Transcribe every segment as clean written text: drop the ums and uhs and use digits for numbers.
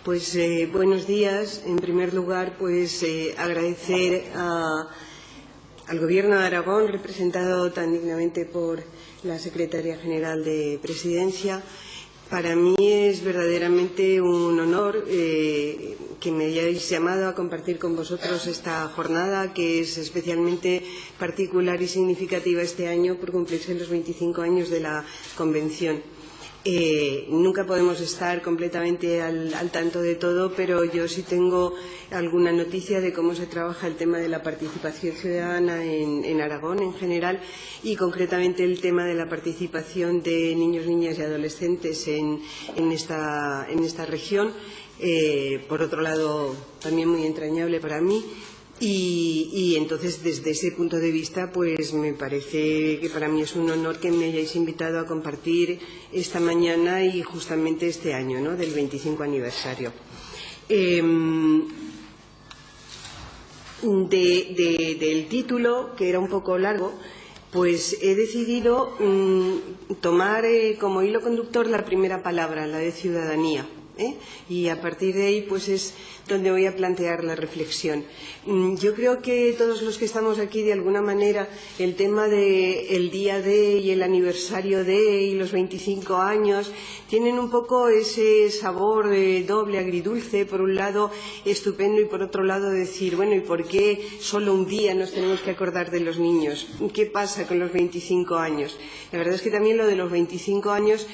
Buenos días. En primer lugar, agradecer al Gobierno de Aragón, representado tan dignamente por la Secretaria General de Presidencia. Para mí es verdaderamente un honor que me hayáis llamado a compartir con vosotros esta jornada, que es especialmente particular y significativa este año por cumplirse los 25 años de la Convención. Nunca podemos estar completamente al tanto de todo, pero yo sí tengo alguna noticia de cómo se trabaja el tema de la participación ciudadana en Aragón en general y concretamente el tema de la participación de niños, niñas y adolescentes en esta región. Por otro lado, también muy entrañable para mí. Y entonces, desde ese punto de vista, me parece que para mí es un honor que me hayáis invitado a compartir esta mañana y justamente este año, ¿no?, del 25 aniversario. Del título, que era un poco largo, he decidido tomar como hilo conductor la primera palabra, la de ciudadanía. Y a partir de ahí es donde voy a plantear la reflexión. Yo creo que todos los que estamos aquí, de alguna manera, el tema del día de y el aniversario de y los 25 años tienen un poco ese sabor doble, agridulce, por un lado estupendo y por otro lado decir, bueno, ¿y por qué solo un día nos tenemos que acordar de los niños? ¿Qué pasa con los 25 años? La verdad es que también lo de los 25 años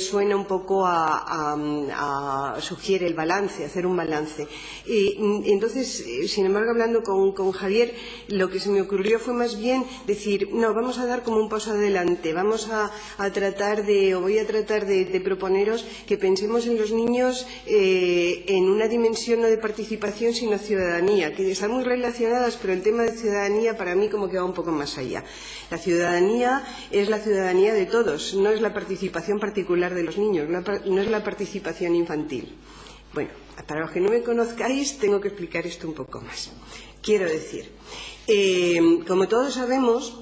suena un poco sugiere el balance, hacer un balance. Entonces, sin embargo, hablando con Javier, lo que se me ocurrió fue más bien decir, no, vamos a dar como un paso adelante, vamos a tratar voy a tratar de proponeros que pensemos en los niños en una dimensión no de participación, sino ciudadanía, que están muy relacionadas, pero el tema de ciudadanía para mí como que va un poco más allá. La ciudadanía es la ciudadanía de todos, no es la participación particular de los niños, no es la participación infantil. Bueno, para los que no me conozcáis, tengo que explicar esto un poco más. Quiero decir, como todos sabemos,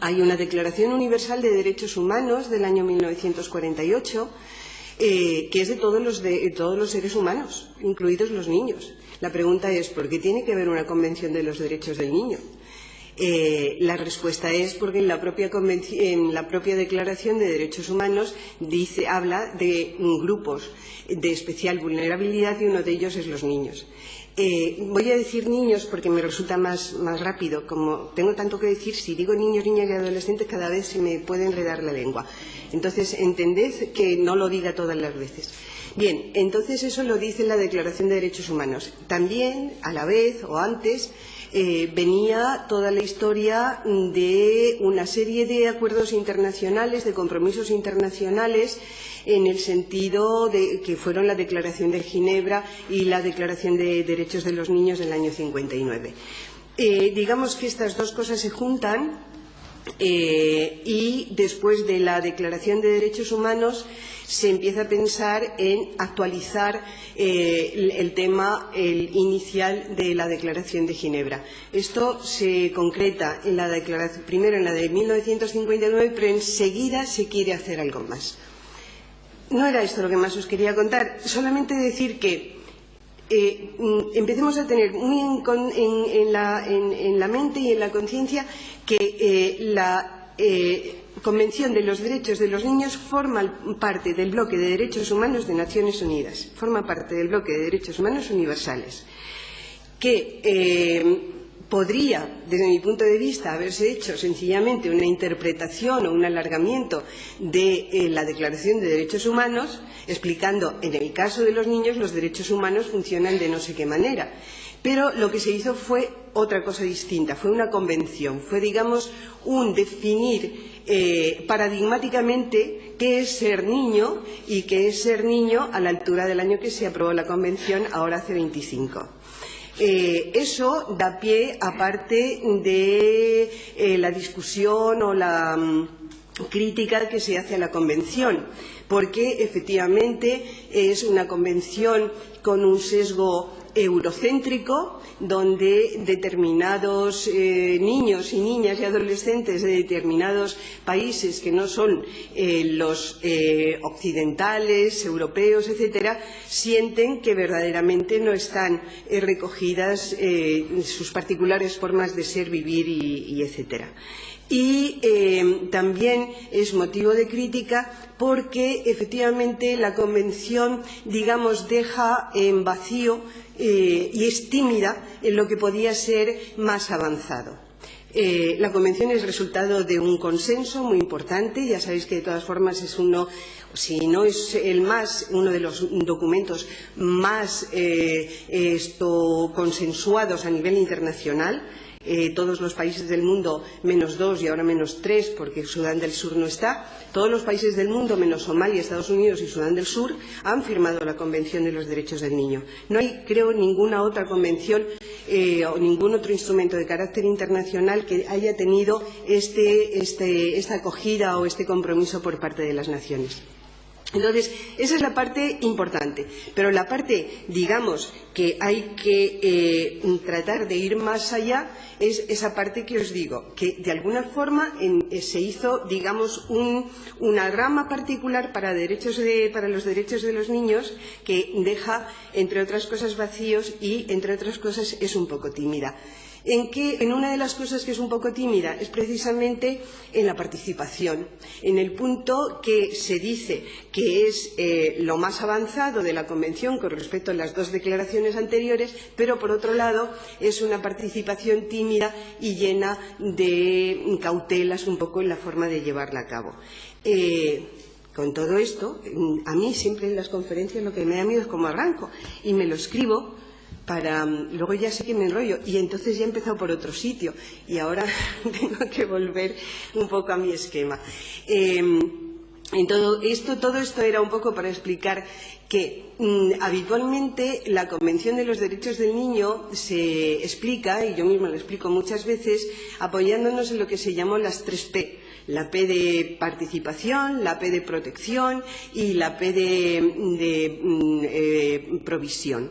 hay una Declaración Universal de Derechos Humanos del año 1948, que es de todos los seres humanos, incluidos los niños. La pregunta es, ¿por qué tiene que haber una Convención de los Derechos del Niño? La respuesta es porque en la propia Declaración de Derechos Humanos habla de grupos de especial vulnerabilidad y uno de ellos es los niños. Voy a decir niños porque me resulta más rápido. Como tengo tanto que decir, si digo niños, niñas y adolescentes, cada vez se me puede enredar la lengua. Entonces, entended que no lo diga todas las veces. Bien, entonces eso lo dice la Declaración de Derechos Humanos. También, a la vez o antes, venía toda la historia de una serie de acuerdos internacionales, de compromisos internacionales, en el sentido de que fueron la Declaración de Ginebra y la Declaración de Derechos de los Niños del año 59. Digamos que estas dos cosas se juntan y después de la Declaración de Derechos Humanos se empieza a pensar en actualizar el tema inicial de la Declaración de Ginebra. Esto se concreta primero en la de 1959, pero enseguida se quiere hacer algo más. No era esto lo que más os quería contar, solamente decir que empecemos a tener muy en la mente y en la conciencia que la Convención de los Derechos de los Niños forma parte del bloque de derechos humanos de Naciones Unidas, forma parte del bloque de derechos humanos universales, que podría, desde mi punto de vista, haberse hecho sencillamente una interpretación o un alargamiento de la Declaración de Derechos Humanos, explicando, en el caso de los niños, los derechos humanos funcionan de no sé qué manera. Pero lo que se hizo fue otra cosa distinta, fue una convención, fue, digamos, un definir paradigmáticamente qué es ser niño y qué es ser niño a la altura del año que se aprobó la convención, ahora hace 25. Eso da pie a parte de la discusión o la crítica que se hace a la Convención, porque efectivamente es una convención con un sesgo eurocéntrico, donde determinados niños y niñas y adolescentes de determinados países que no son los occidentales, europeos, etcétera, sienten que verdaderamente no están recogidas sus particulares formas de ser, vivir y etcétera. Y también es motivo de crítica porque efectivamente la Convención, digamos, deja en vacío y es tímida en lo que podía ser más avanzado. La Convención es resultado de un consenso muy importante. Ya sabéis que de todas formas es uno, si no es uno de los documentos más consensuados a nivel internacional. Todos los países del mundo, menos 2 y ahora menos 3, porque Sudán del Sur no está, todos los países del mundo, menos Somalia, Estados Unidos y Sudán del Sur, han firmado la Convención de los Derechos del Niño. No hay, creo, ninguna otra convención o ningún otro instrumento de carácter internacional que haya tenido esta acogida o este compromiso por parte de las naciones. Entonces, esa es la parte importante, pero la parte, digamos, que hay que tratar de ir más allá es esa parte que os digo, que de alguna forma se hizo, digamos, una rama particular para los derechos de los niños que deja, entre otras cosas, vacíos y, entre otras cosas, es un poco tímida. En una de las cosas que es un poco tímida es precisamente en la participación, en el punto que se dice que es lo más avanzado de la Convención con respecto a las dos declaraciones anteriores, pero por otro lado es una participación tímida y llena de cautelas un poco en la forma de llevarla a cabo. Con todo esto, a mí siempre en las conferencias lo que me da miedo es cómo arranco y me lo escribo. Luego ya sé que me enrollo y entonces ya he empezado por otro sitio y ahora tengo que volver un poco a mi esquema. Todo esto era un poco para explicar que habitualmente la Convención de los Derechos del Niño se explica, y yo misma lo explico muchas veces, apoyándonos en lo que se llamó las 3P. La P de participación, la P de protección y la P de provisión.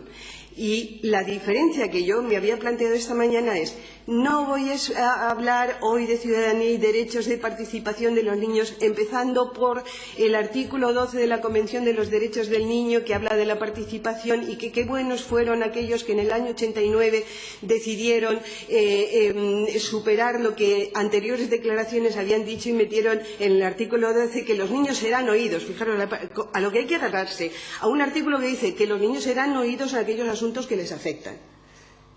Y la diferencia que yo me había planteado esta mañana es: no voy a hablar hoy de ciudadanía y derechos de participación de los niños, empezando por el artículo 12 de la Convención de los Derechos del Niño, que habla de la participación y que qué buenos fueron aquellos que en el año 89 decidieron superar lo que anteriores declaraciones habían dicho y metieron en el artículo 12 que los niños serán oídos. Fijaros a lo que hay que agarrarse, a un artículo que dice que los niños serán oídos en aquellos asuntos que les afectan.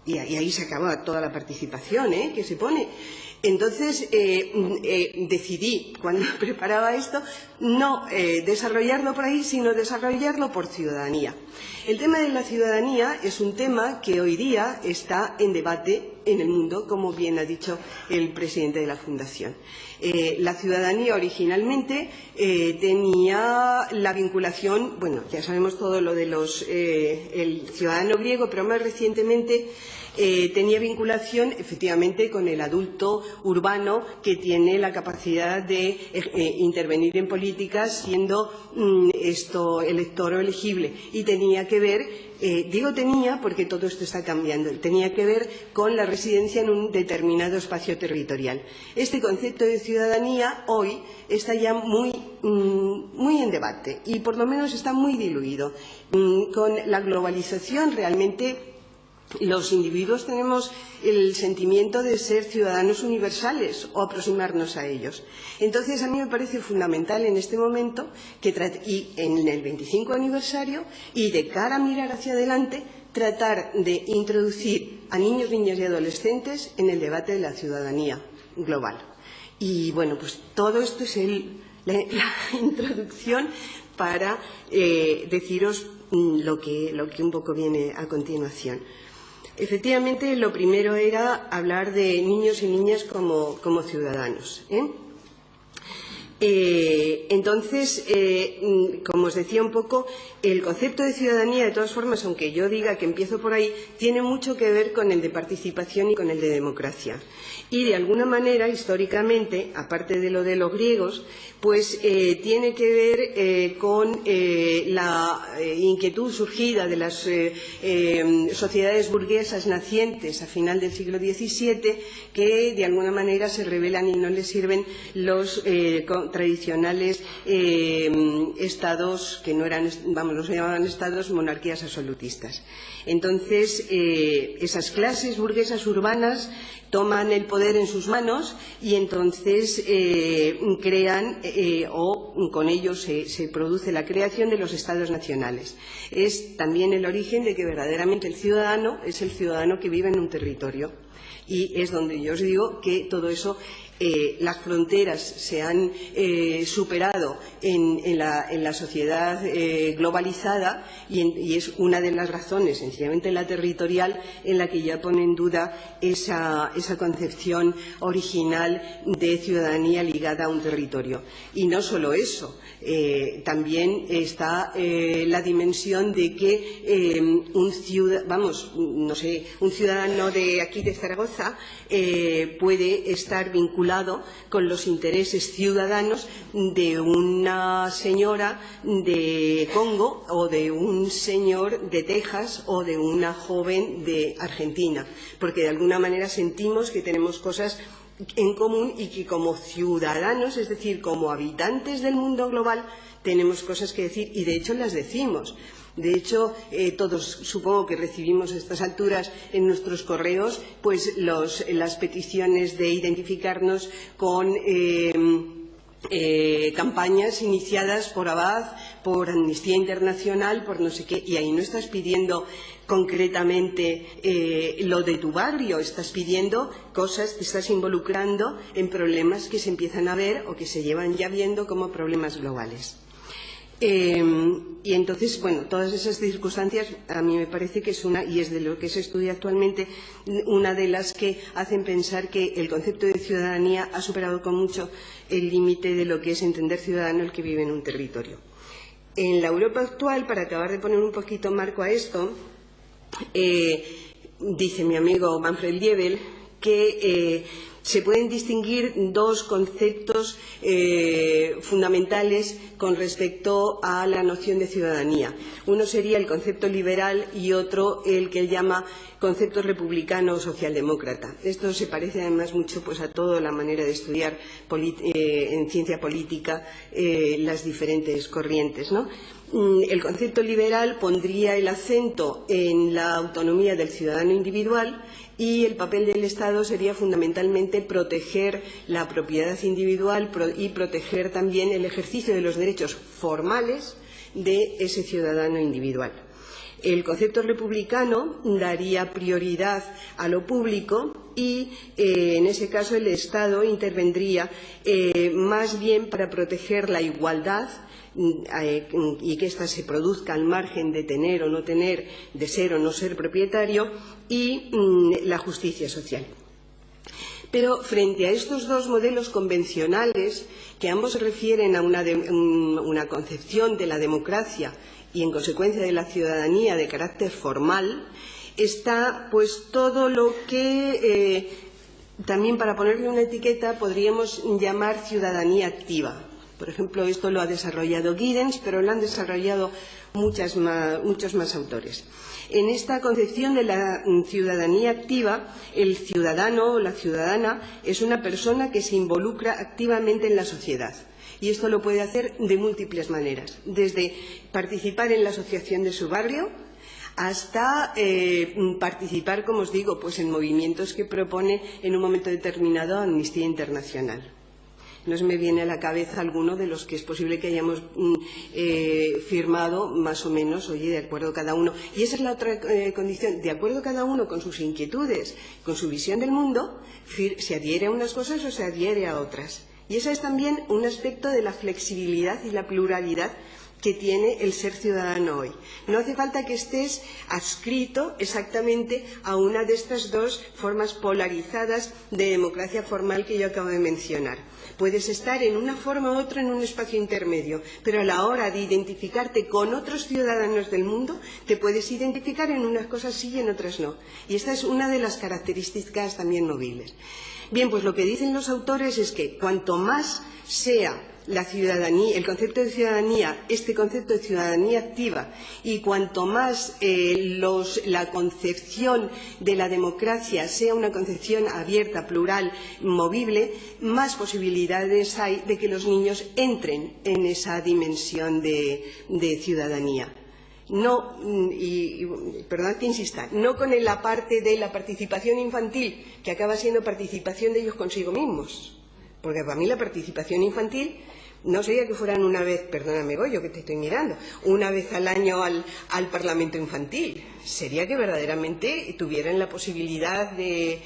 Y ahí se acaba toda la participación que se pone. Entonces, decidí, cuando preparaba esto, no desarrollarlo por ahí, sino desarrollarlo por ciudadanía. El tema de la ciudadanía es un tema que hoy día está en debate en el mundo, como bien ha dicho el presidente de la Fundación. La ciudadanía originalmente tenía la vinculación, bueno, ya sabemos todo lo de el ciudadano griego, pero más recientemente tenía vinculación efectivamente con el adulto urbano que tiene la capacidad de intervenir en políticas siendo elector o elegible, y tenía que ver, digo tenía porque todo esto está cambiando, tenía que ver con la residencia en un determinado espacio territorial. Este concepto de ciudadanía hoy está ya muy en debate y por lo menos está muy diluido. Con la globalización realmente los individuos tenemos el sentimiento de ser ciudadanos universales o aproximarnos a ellos. Entonces, a mí me parece fundamental en este momento, y en el 25 aniversario, y de cara a mirar hacia adelante, tratar de introducir a niños, niñas y adolescentes en el debate de la ciudadanía global. Y bueno, pues todo esto es la introducción para deciros lo que un poco viene a continuación. Efectivamente, lo primero era hablar de niños y niñas como ciudadanos. Entonces, como os decía un poco, el concepto de ciudadanía, de todas formas, aunque yo diga que empiezo por ahí, tiene mucho que ver con el de participación y con el de democracia. Y, de alguna manera, históricamente, aparte de lo de los griegos, pues tiene que ver con la inquietud surgida de las sociedades burguesas nacientes a final del siglo XVII, que de alguna manera se rebelan y no les sirven los tradicionales estados que no eran, no se llamaban estados, monarquías absolutistas. Entonces, esas clases burguesas urbanas toman el poder en sus manos y entonces crean o con ello se produce la creación de los estados nacionales. Es también el origen de que verdaderamente el ciudadano es el ciudadano que vive en un territorio. Y es donde yo os digo que todo eso, las fronteras se han superado en la sociedad globalizada y es una de las razones, sencillamente la territorial, en la que ya pone en duda esa concepción original de ciudadanía ligada a un territorio. Y no solo eso, también está la dimensión de que un ciudadano de aquí de Zaragoza puede estar vinculado con los intereses ciudadanos de una señora de Congo o de un señor de Texas o de una joven de Argentina, porque de alguna manera sentimos que tenemos cosas en común y que como ciudadanos, es decir, como habitantes del mundo global, tenemos cosas que decir y de hecho las decimos. De hecho, todos supongo que recibimos a estas alturas en nuestros correos pues las peticiones de identificarnos con campañas iniciadas por Abad, por Amnistía Internacional, por no sé qué, y ahí no estás pidiendo concretamente lo de tu barrio, estás pidiendo cosas, te estás involucrando en problemas que se empiezan a ver o que se llevan ya viendo como problemas globales. Y entonces, bueno, todas esas circunstancias a mí me parece que es y es de lo que se estudia actualmente, una de las que hacen pensar que el concepto de ciudadanía ha superado con mucho el límite de lo que es entender ciudadano el que vive en un territorio. En la Europa actual, para acabar de poner un poquito marco a esto, dice mi amigo Manfred Liebel que se pueden distinguir dos conceptos fundamentales con respecto a la noción de ciudadanía. Uno sería el concepto liberal y otro el que él llama concepto republicano o socialdemócrata. Esto se parece además mucho pues, a toda la manera de estudiar en ciencia política las diferentes corrientes, ¿no? El concepto liberal pondría el acento en la autonomía del ciudadano individual y el papel del Estado sería fundamentalmente proteger la propiedad individual y proteger también el ejercicio de los derechos formales de ese ciudadano individual. El concepto republicano daría prioridad a lo público y, en ese caso, el Estado intervendría más bien para proteger la igualdad y que ésta se produzca al margen de tener o no tener, de ser o no ser propietario, y la justicia social. Pero frente a estos dos modelos convencionales, que ambos se refieren a una concepción de la democracia y, en consecuencia, de la ciudadanía de carácter formal, está pues todo lo que también, para ponerle una etiqueta, podríamos llamar ciudadanía activa. Por ejemplo, esto lo ha desarrollado Giddens, pero lo han desarrollado muchos más autores. En esta concepción de la ciudadanía activa, el ciudadano o la ciudadana es una persona que se involucra activamente en la sociedad. Y esto lo puede hacer de múltiples maneras, desde participar en la asociación de su barrio hasta participar, como os digo, pues en movimientos que propone en un momento determinado Amnistía Internacional. No se me viene a la cabeza alguno de los que es posible que hayamos firmado más o menos, oye, de acuerdo cada uno. Y esa es la otra condición, de acuerdo cada uno con sus inquietudes, con su visión del mundo, se adhiere a unas cosas o se adhiere a otras. Y ese es también un aspecto de la flexibilidad y la pluralidad que tiene el ser ciudadano hoy. No hace falta que estés adscrito exactamente a una de estas dos formas polarizadas de democracia formal que yo acabo de mencionar. Puedes estar en una forma u otra en un espacio intermedio, pero a la hora de identificarte con otros ciudadanos del mundo, te puedes identificar en unas cosas sí y en otras no. Y esta es una de las características también movibles. Bien, pues lo que dicen los autores es que cuanto más sea la ciudadanía, el concepto de ciudadanía, este concepto de ciudadanía activa, y cuanto más la concepción de la democracia sea una concepción abierta, plural, movible, más posibilidades hay de que los niños entren en esa dimensión de ciudadanía. No, y perdón que insista, no con la parte de la participación infantil, que acaba siendo participación de ellos consigo mismos. Porque para mí la participación infantil no sería que fueran una vez, perdóname Goyo que te estoy mirando, una vez al año al Parlamento infantil. Sería que verdaderamente tuvieran la posibilidad de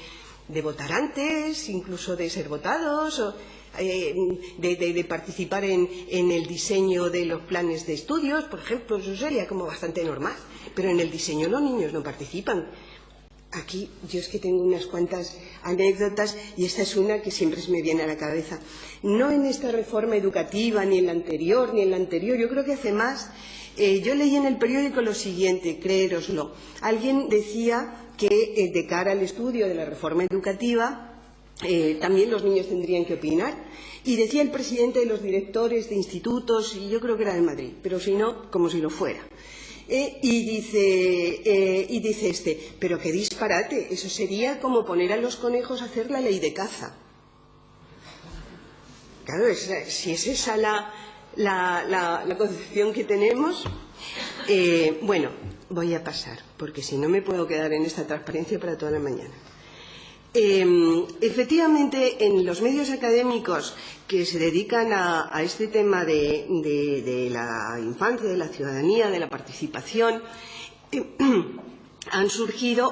votar antes, incluso de ser votados, o de participar en el diseño de los planes de estudios, por ejemplo. Eso sería como bastante normal. Pero en el diseño los niños no participan. Aquí yo es que tengo unas cuantas anécdotas y esta es una que siempre se me viene a la cabeza. No en esta reforma educativa, ni en la anterior, yo creo que hace más. Yo leí en el periódico lo siguiente, créeroslo. Alguien decía que de cara al estudio de la reforma educativa también los niños tendrían que opinar. Y decía el presidente de los directores de institutos, y yo creo que era de Madrid, pero si no, como si lo fuera. Y dice pero qué disparate, eso sería como poner a los conejos a hacer la ley de caza. Claro, si es esa la concepción que tenemos, bueno, voy a pasar, porque si no me puedo quedar en esta transparencia para toda la mañana. Efectivamente, en los medios académicos que se dedican a este tema de la infancia, de la ciudadanía, de la participación,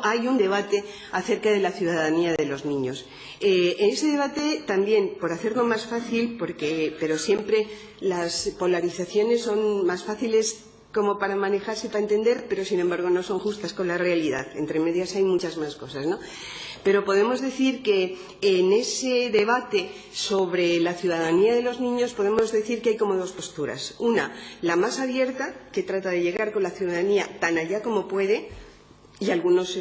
hay un debate acerca de la ciudadanía de los niños. En ese debate también, por hacerlo más fácil, pero siempre las polarizaciones son más fáciles como para manejarse, para entender, pero sin embargo no son justas con la realidad. Entre medias hay muchas más cosas, ¿no? Pero podemos decir que en ese debate sobre la ciudadanía de los niños podemos decir que hay como dos posturas. Una, la más abierta, que trata de llegar con la ciudadanía tan allá como puede, y algunas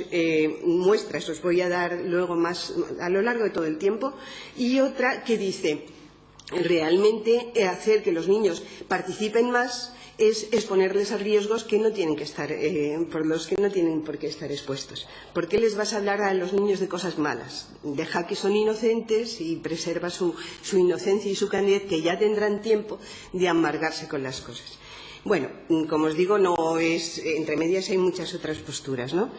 muestras os voy a dar luego más a lo largo de todo el tiempo, y otra que dice realmente hacer que los niños participen más es exponerles a riesgos que no tienen que estar, por los que no tienen por qué estar expuestos. ¿Por qué les vas a hablar a los niños de cosas malas? Deja que son inocentes y preserva su inocencia y su candidez, que ya tendrán tiempo de amargarse con las cosas. Bueno, como os digo, no es, entre medias hay muchas otras posturas, ¿no?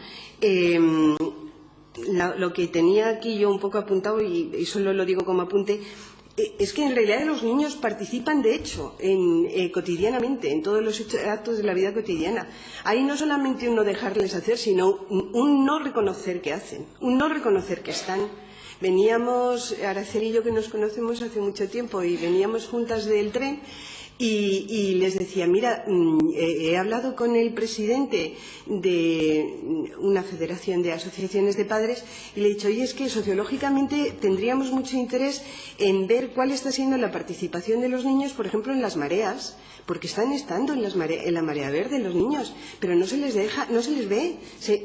Lo que tenía aquí yo un poco apuntado, y solo lo digo como apunte, es que en realidad los niños participan, de hecho, cotidianamente, en todos los actos de la vida cotidiana. Ahí no solamente un no dejarles hacer, sino un no reconocer que hacen, un no reconocer que están. Veníamos, Araceli y yo, que nos conocemos hace mucho tiempo, y veníamos juntas del tren, y les decía, mira, he hablado con el presidente de una federación de asociaciones de padres y le he dicho, oye, es que sociológicamente tendríamos mucho interés en ver cuál está siendo la participación de los niños, por ejemplo, en las mareas, porque están estando en la marea verde los niños, pero no se les deja, no se les ve.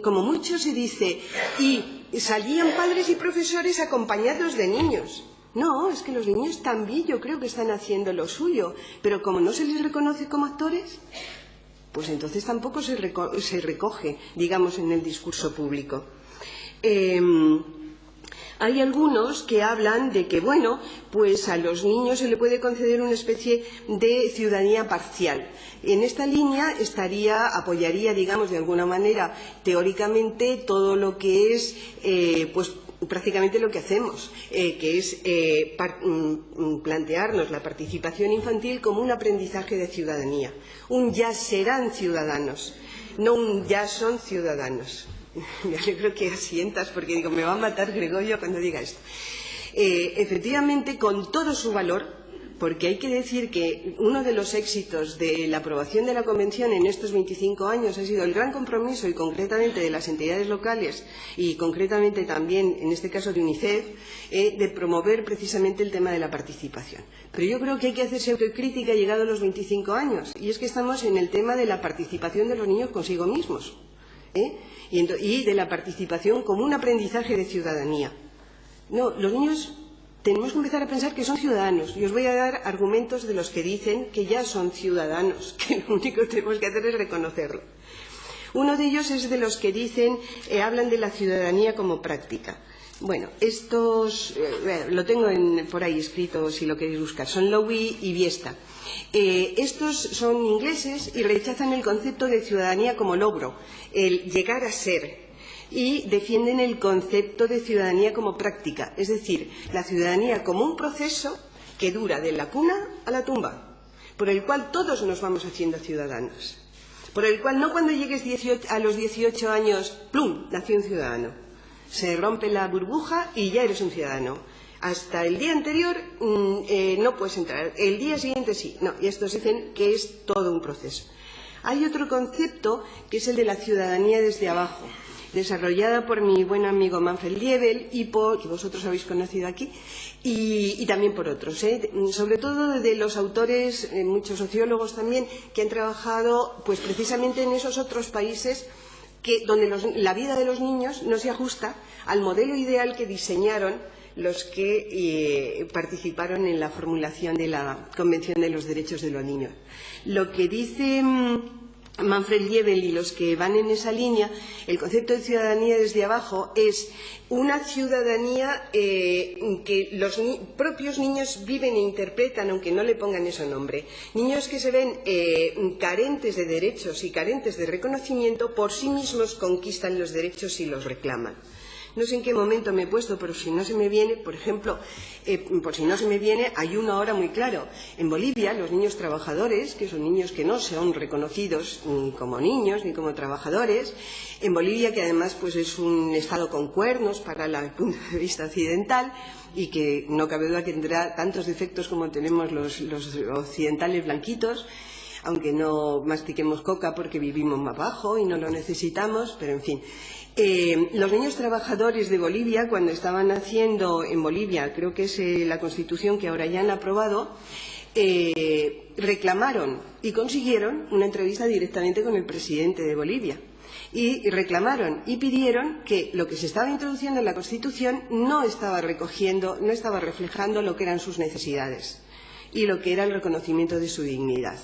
Como mucho se dice, y salían padres y profesores acompañados de niños. No, es que los niños también yo creo que están haciendo lo suyo, pero como no se les reconoce como actores, pues entonces tampoco se recoge, digamos, en el discurso público. Hay algunos que hablan de que, bueno, pues a los niños se le puede conceder una especie de ciudadanía parcial. En esta línea apoyaría, digamos, de alguna manera, teóricamente, todo lo que es, pues, prácticamente lo que hacemos, que es plantearnos la participación infantil como un aprendizaje de ciudadanía. Un ya serán ciudadanos, no un ya son ciudadanos. Me alegro que asientas, porque digo, me va a matar Gregorio cuando diga esto. Efectivamente, con todo su valor, porque hay que decir que uno de los éxitos de la aprobación de la Convención en estos 25 años ha sido el gran compromiso, y concretamente de las entidades locales y concretamente también, en este caso, de UNICEF, de promover precisamente el tema de la participación. Pero yo creo que hay que hacerse autocrítica llegados los 25 años, y es que estamos en el tema de la participación de los niños consigo mismos, y de la participación como un aprendizaje de ciudadanía. No, los niños tenemos que empezar a pensar que son ciudadanos, y os voy a dar argumentos de los que dicen que ya son ciudadanos, que lo único que tenemos que hacer es reconocerlo. Uno de ellos es de los que dicen, hablan de la ciudadanía como práctica. Bueno, estos, lo tengo por ahí escrito si lo queréis buscar, son Lowy y Biesta. Estos son ingleses y rechazan el concepto de ciudadanía como logro, el llegar a ser, y defienden el concepto de ciudadanía como práctica, es decir, la ciudadanía como un proceso que dura de la cuna a la tumba, por el cual todos nos vamos haciendo ciudadanos, por el cual no cuando llegues a los 18 años, ¡plum!, nació un ciudadano. Se rompe la burbuja y ya eres un ciudadano. Hasta el día anterior no puedes entrar, el día siguiente sí. No, y estos dicen que es todo un proceso. Hay otro concepto que es el de la ciudadanía desde abajo, desarrollada por mi buen amigo Manfred Liebel y que vosotros habéis conocido aquí, y también por otros, sobre todo de los autores, muchos sociólogos también, que han trabajado pues precisamente en esos otros países donde la vida de los niños no se ajusta al modelo ideal que diseñaron los que participaron en la formulación de la Convención de los Derechos de los Niños. Lo que dice Manfred Liebel y los que van en esa línea, el concepto de ciudadanía desde abajo es una ciudadanía que los propios niños viven e interpretan, aunque no le pongan ese nombre. Niños que se ven carentes de derechos y carentes de reconocimiento, por sí mismos conquistan los derechos y los reclaman. No sé en qué momento me he puesto, pero si no se me viene, por ejemplo, hay uno ahora muy claro. En Bolivia, los niños trabajadores, que son niños que no son reconocidos ni como niños ni como trabajadores, en Bolivia, que además pues es un estado con cuernos para el punto de vista occidental, y que no cabe duda que tendrá tantos defectos como tenemos los occidentales blanquitos, aunque no mastiquemos coca porque vivimos más bajo y no lo necesitamos, pero en fin. Los niños trabajadores de Bolivia, cuando estaban haciendo en Bolivia, creo que es la Constitución que ahora ya han aprobado, reclamaron y consiguieron una entrevista directamente con el presidente de Bolivia. Y reclamaron y pidieron que lo que se estaba introduciendo en la Constitución no estaba reflejando lo que eran sus necesidades y lo que era el reconocimiento de su dignidad.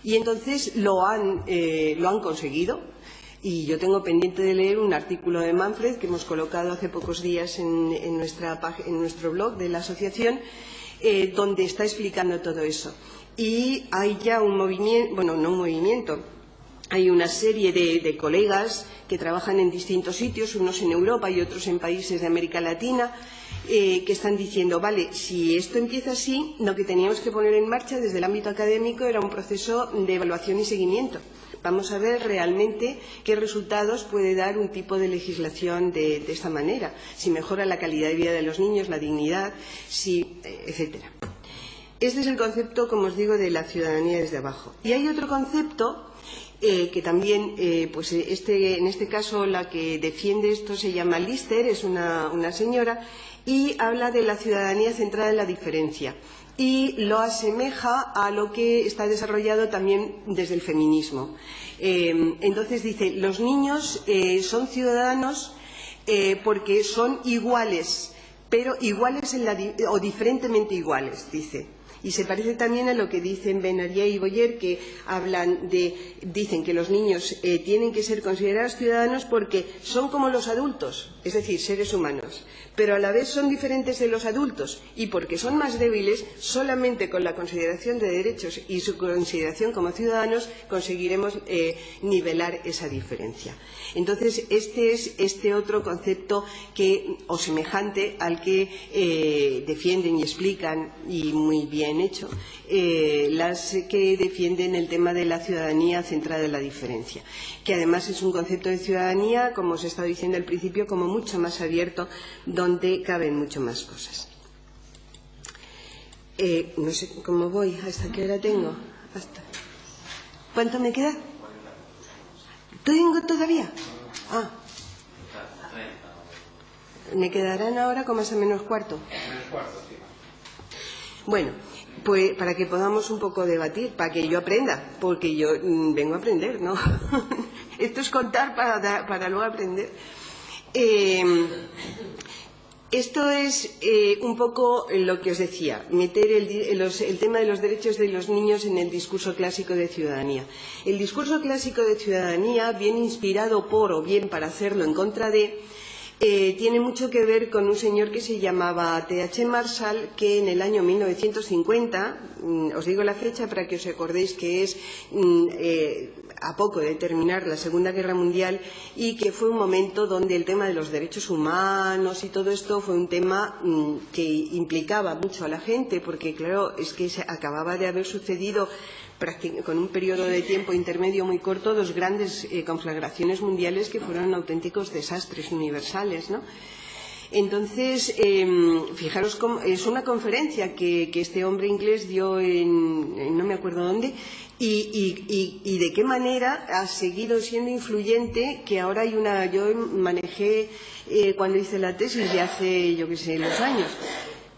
Y entonces lo han conseguido. Y yo tengo pendiente de leer un artículo de Manfred que hemos colocado hace pocos días en nuestro blog de la asociación, donde está explicando todo eso. Y hay ya un movimiento, bueno, no un movimiento, hay una serie de colegas que trabajan en distintos sitios, unos en Europa y otros en países de América Latina, que están diciendo, vale, si esto empieza así, lo que teníamos que poner en marcha desde el ámbito académico era un proceso de evaluación y seguimiento. Vamos a ver realmente qué resultados puede dar un tipo de legislación de esta manera, si mejora la calidad de vida de los niños, la dignidad, etcétera. Este es el concepto, como os digo, de la ciudadanía desde abajo. Y hay otro concepto que también, en este caso la que defiende esto se llama Lister, es una señora, y habla de la ciudadanía centrada en la diferencia. Y lo asemeja a lo que está desarrollado también desde el feminismo. Entonces dice, los niños son ciudadanos porque son iguales, pero iguales o diferentemente iguales, dice. Y se parece también a lo que dicen Benarié y Boyer, que dicen que los niños tienen que ser considerados ciudadanos porque son como los adultos, es decir, seres humanos, pero a la vez son diferentes de los adultos y porque son más débiles, solamente con la consideración de derechos y su consideración como ciudadanos conseguiremos nivelar esa diferencia. Entonces, este es otro concepto o semejante al que defienden y explican, y muy bien hecho, las que defienden el tema de la ciudadanía centrada en la diferencia, que además es un concepto de ciudadanía, como os he estado diciendo al principio, como mucho más abierto, donde caben mucho más cosas. No sé cómo voy, ¿hasta qué hora tengo? ¿Cuánto me queda? ¿Tengo todavía? Ah. ¿Me quedarán ahora con más o menos cuarto? Bueno, pues para que podamos un poco debatir, para que yo aprenda, porque yo vengo a aprender, ¿no? Esto es contar para luego aprender. Esto es un poco lo que os decía, meter el tema de los derechos de los niños en el discurso clásico de ciudadanía. El discurso clásico de ciudadanía, bien inspirado por o bien para hacerlo en contra de, tiene mucho que ver con un señor que se llamaba T.H. Marshall, que en el año 1950, os digo la fecha para que os acordéis que es a poco de terminar la Segunda Guerra Mundial, y que fue un momento donde el tema de los derechos humanos y todo esto fue un tema que implicaba mucho a la gente, porque claro, es que se acababa de haber sucedido con un periodo de tiempo intermedio muy corto dos grandes conflagraciones mundiales que fueron auténticos desastres universales, ¿no? Entonces, fijaros cómo es una conferencia que este hombre inglés dio en no me acuerdo dónde, y de qué manera ha seguido siendo influyente, que ahora hay yo manejé cuando hice la tesis de hace, yo qué sé, los años,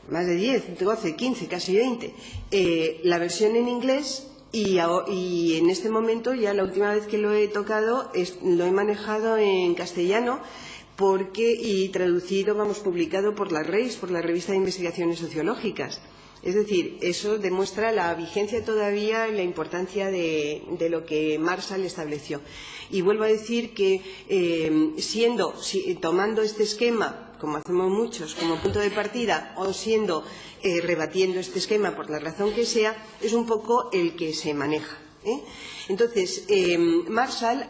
más de 10, 12, 15, casi 20, la versión en inglés. Y en este momento, ya la última vez que lo he tocado, lo he manejado en castellano y traducido, publicado por la REIS, por la Revista de Investigaciones Sociológicas. Es decir, eso demuestra la vigencia todavía y la importancia de lo que Marshall estableció. Y vuelvo a decir que tomando este esquema, como hacemos muchos, como punto de partida, o rebatiendo este esquema por la razón que sea, es un poco el que se maneja. Entonces, Marshall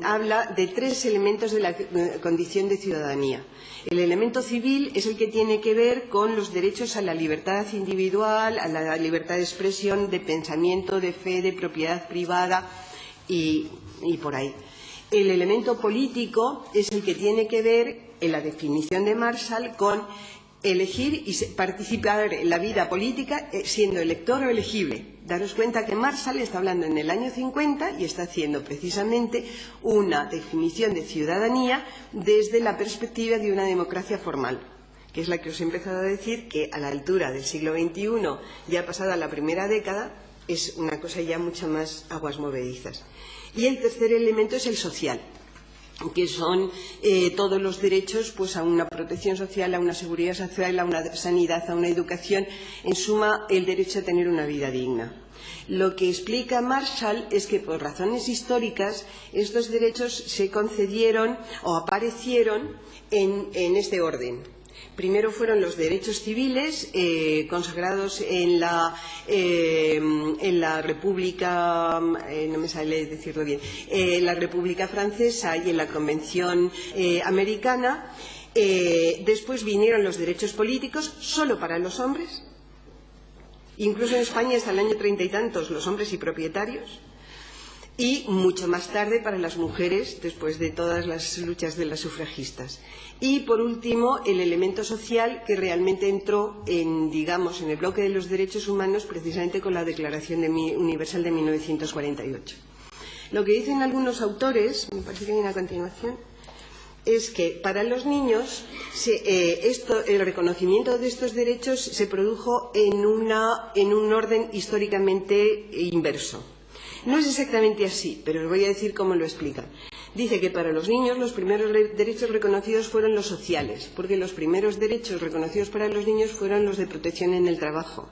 habla de tres elementos de la condición de ciudadanía. El elemento civil es el que tiene que ver con los derechos a la libertad individual, a la libertad de expresión, de pensamiento, de fe, de propiedad privada y por ahí. El elemento político es el que tiene que ver, en la definición de Marshall, con elegir y participar en la vida política siendo elector o elegible. Daros cuenta que Marshall está hablando en el año 50 y está haciendo precisamente una definición de ciudadanía desde la perspectiva de una democracia formal, que es la que os he empezado a decir, que a la altura del siglo XXI, ya pasada la primera década, es una cosa ya mucho más aguas movedizas. Y el tercer elemento es el social, que son todos los derechos pues a una protección social, a una seguridad social, a una sanidad, a una educación, en suma, el derecho a tener una vida digna. Lo que explica Marshall es que por razones históricas estos derechos se concedieron o aparecieron en este orden. Primero fueron los derechos civiles consagrados en la República, no me sale decirlo bien, la República Francesa y en la Convención Americana. Después vinieron los derechos políticos solo para los hombres, incluso en España hasta el año 30 y tantos los hombres y propietarios. Y mucho más tarde para las mujeres, después de todas las luchas de las sufragistas. Y por último, el elemento social, que realmente entró en el bloque de los derechos humanos precisamente con la Declaración Universal de 1948. Lo que dicen algunos autores, me parece que hay una continuación, es que para los niños el reconocimiento de estos derechos se produjo en un orden históricamente inverso. No es exactamente así, pero os voy a decir cómo lo explican. Dice que para los niños los primeros derechos reconocidos fueron los sociales, porque los primeros derechos reconocidos para los niños fueron los de protección en el trabajo.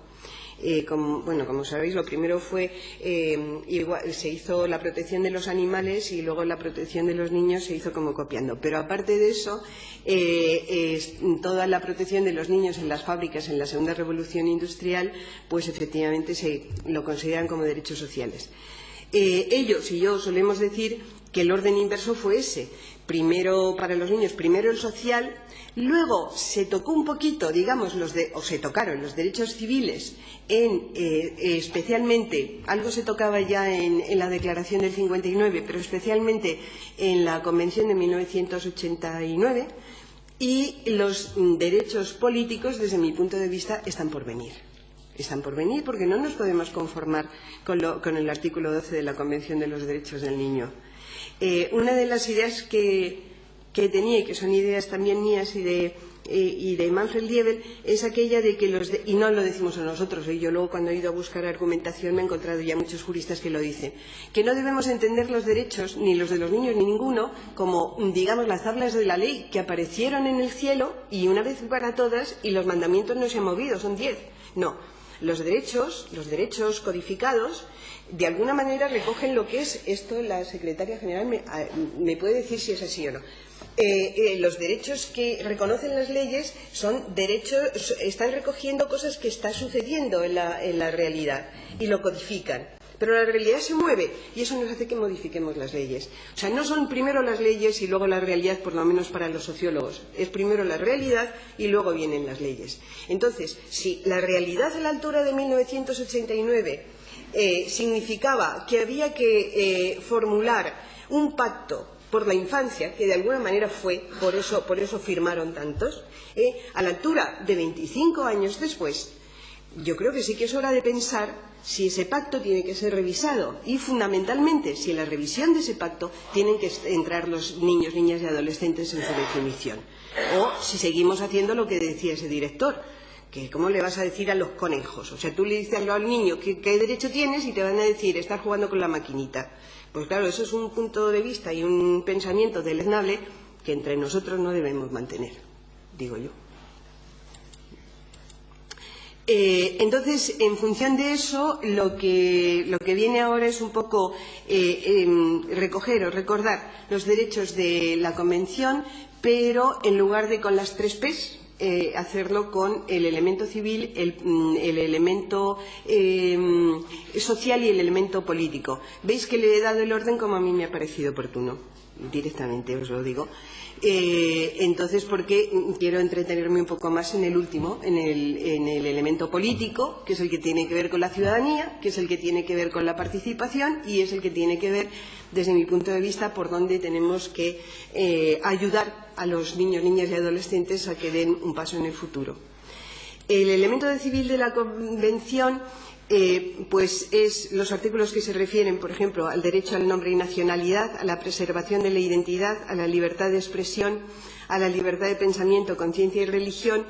Como sabéis, lo primero fue, se hizo la protección de los animales y luego la protección de los niños se hizo como copiando. Pero aparte de eso, toda la protección de los niños en las fábricas en la Segunda Revolución Industrial, pues efectivamente se lo consideran como derechos sociales. Ellos y yo solemos decir que el orden inverso fue ese. Primero para los niños, primero el social, luego se tocó un poquito, se tocaron los derechos civiles, especialmente, algo se tocaba ya en la Declaración del 59, pero especialmente en la Convención de 1989, y los derechos políticos, desde mi punto de vista, están por venir. están por venir, porque no nos podemos conformar con el artículo 12 de la Convención de los Derechos del Niño. Una de las ideas que tenía, y que son ideas también mías y de Manfred Liebel, es aquella de que y no lo decimos nosotros, yo luego cuando he ido a buscar argumentación me he encontrado ya muchos juristas que lo dicen, que no debemos entender los derechos, ni los de los niños ni ninguno, como, digamos, las tablas de la ley que aparecieron en el cielo y una vez para todas, y los mandamientos no se han movido, son 10. No, los derechos codificados, de alguna manera recogen lo que es esto. La secretaria general me puede decir si es así o no. Los derechos que reconocen las leyes son derechos, están recogiendo cosas que están sucediendo en la realidad y lo codifican. Pero la realidad se mueve y eso nos hace que modifiquemos las leyes. O sea, no son primero las leyes y luego la realidad, por lo menos para los sociólogos. Es primero la realidad y luego vienen las leyes. Entonces, si la realidad a la altura de 1989 significaba que había que formular un pacto por la infancia, que de alguna manera fue, por eso firmaron tantos, a la altura de 25 años después, yo creo que sí que es hora de pensar si ese pacto tiene que ser revisado y, fundamentalmente, si en la revisión de ese pacto tienen que entrar los niños, niñas y adolescentes en su definición. O si seguimos haciendo lo que decía ese director, que ¿cómo le vas a decir a los conejos? O sea, tú le dices al niño qué derecho tienes y te van a decir, estás jugando con la maquinita. Pues claro, eso es un punto de vista y un pensamiento deleznable que entre nosotros no debemos mantener, digo yo. Entonces, en función de eso, lo que viene ahora es un poco recoger o recordar los derechos de la Convención, pero en lugar de con las 3 P's, hacerlo con el elemento civil, el elemento social y el elemento político. Veis que le he dado el orden como a mí me ha parecido oportuno, directamente os lo digo. Entonces, porque quiero entretenerme un poco más en el último, en el elemento político, que es el que tiene que ver con la ciudadanía, que es el que tiene que ver con la participación y es el que tiene que ver, desde mi punto de vista, por dónde tenemos que ayudar a los niños, niñas y adolescentes a que den un paso en el futuro. El elemento civil de la Convención pues es los artículos que se refieren, por ejemplo, al derecho al nombre y nacionalidad, a la preservación de la identidad, a la libertad de expresión, a la libertad de pensamiento, conciencia y religión,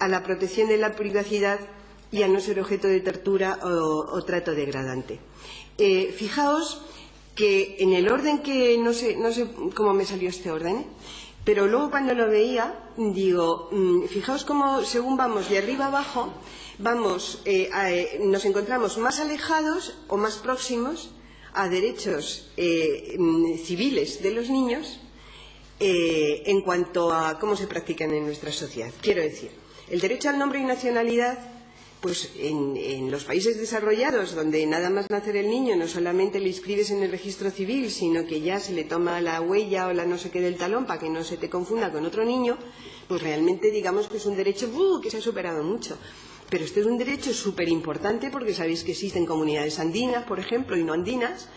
a la protección de la privacidad y a no ser objeto de tortura o trato degradante. Fijaos que en el orden que no sé cómo me salió este orden, pero luego cuando lo veía, digo, fijaos cómo según vamos de arriba abajo, nos encontramos más alejados o más próximos a derechos civiles de los niños en cuanto a cómo se practican en nuestra sociedad. Quiero decir, el derecho al nombre y nacionalidad, pues en los países desarrollados, donde nada más nacer el niño no solamente le inscribes en el registro civil, sino que ya se le toma la huella o la no sé qué del talón para que no se te confunda con otro niño, pues realmente digamos que es un derecho que se ha superado mucho. Pero este es un derecho súper importante porque sabéis que existen comunidades andinas, por ejemplo, y no andinas,